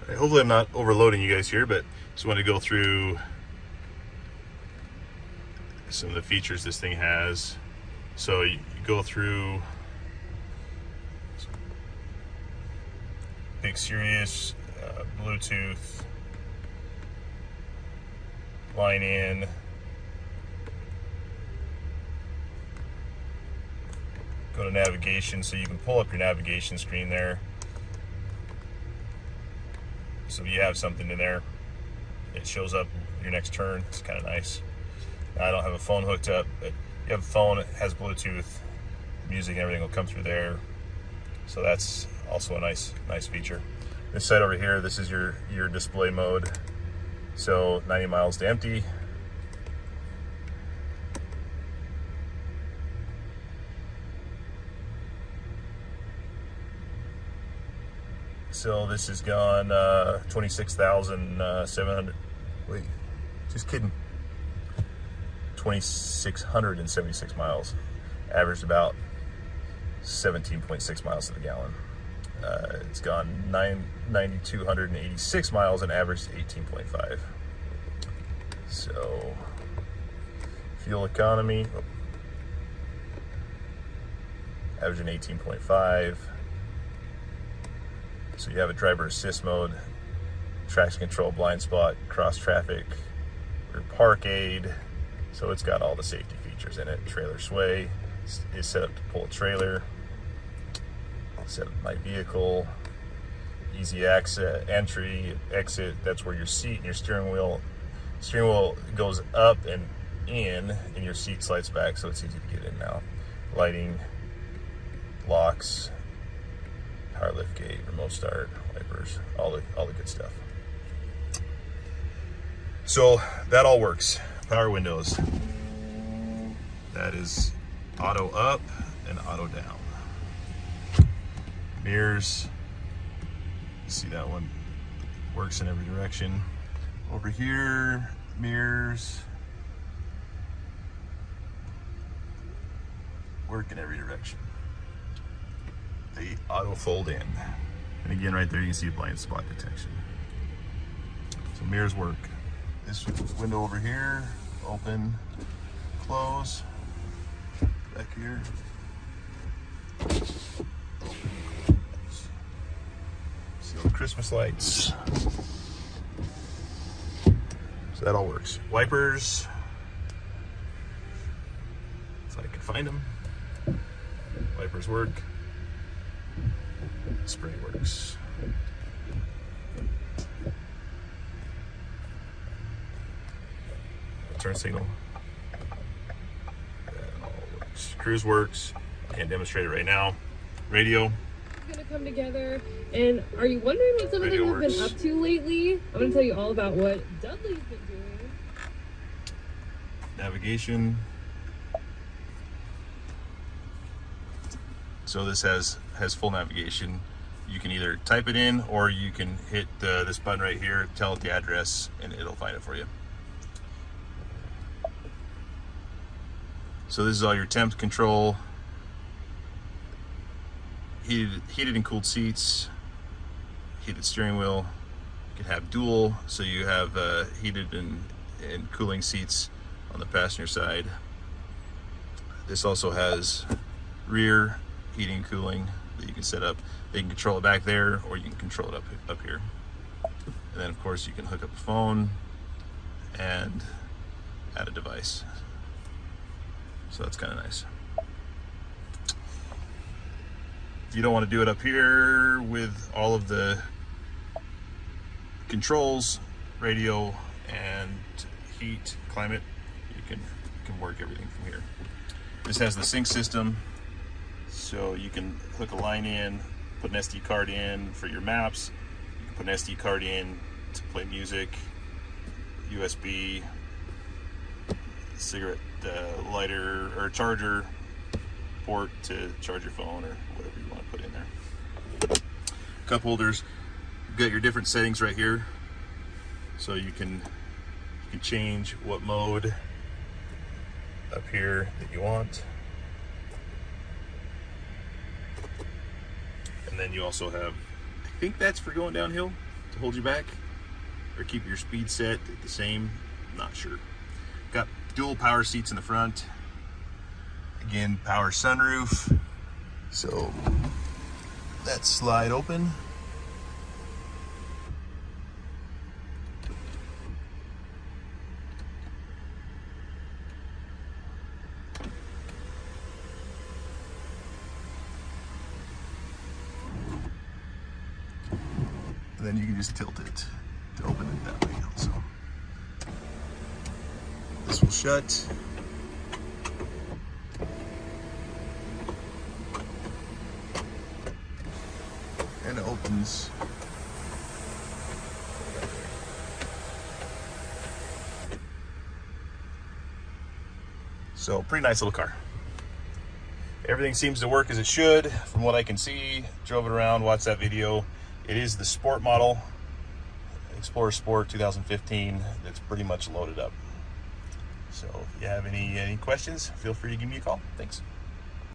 Hopefully I'm not overloading you guys here, but just want to go through some of the features this thing has. So you go through Big Sirius, Bluetooth, line in, go to navigation, so you can pull up your navigation screen there. So if you have something in there, it shows up your next turn. It's kind of nice. I don't have a phone hooked up, but you have a phone, it has Bluetooth, music and everything will come through there. So that's also a nice feature. This side over here, this is your display mode. So 90 miles to empty. So this has gone 26,700. Wait, just kidding. 2,676 miles. Averaged about 17.6 miles to the gallon. It's gone 9,286 miles and averaged 18.5. So fuel economy, averaging 18.5. So you have a driver assist mode, traction control, blind spot, cross traffic, rear park aid. So it's got all the safety features in it. Trailer sway is set up to pull a trailer. Set up my vehicle, easy access, entry, exit. That's where your seat and your steering wheel goes up and in, and your seat slides back, so it's easy to get in and out. Lighting, locks, power lift gate, remote start, wipers, all the good stuff. So that all works. Power windows. That is auto up and auto down. Mirrors, you see that one works in every direction. Over here, mirrors work in every direction. They auto fold in. And again, right there you can see blind spot detection. So mirrors work. This window over here, open, close, back here. See all the Christmas lights. So that all works. Wipers, if I can find them. Wipers work. Spray works. Turn signal. That all works. Cruise works. Can't demonstrate it right now. Radio. Gonna come together. And are you wondering what some of them have been up to lately? I'm gonna tell you all about what Dudley's been doing. Navigation. So this has full navigation. You can either type it in or you can hit this button right here, tell it the address, and it'll find it for you. So this is all your temp control. Heated and cooled seats, heated steering wheel. You can have dual, so you have heated and cooling seats on the passenger side. This also has rear heating and cooling that you can set up. You can control it back there, or you can control it up here. And then of course you can hook up a phone and add a device. So that's kind of nice. If you don't want to do it up here with all of the controls, radio and heat, climate, you can work everything from here. This has the sync system, so you can hook a line in, put an SD card in for your maps. You can put an SD card in to play music, USB, cigarette lighter or charger port to charge your phone or whatever you want to put in there. Cup holders. You've got your different settings right here, so you can change what mode up here that you want. And then you also have, I think that's for going downhill. to hold you back, or keep your speed set the same, not sure. Got dual power seats in the front. Again, power sunroof. So that slide open. And then you can just tilt it to open it that way also. This will shut. And it opens. So pretty nice little car. Everything seems to work as it should from what I can see. Drove it around, watched that video. It is the sport model, Explorer Sport 2015, that's pretty much loaded up. So if you have any questions, feel free to give me a call. Thanks.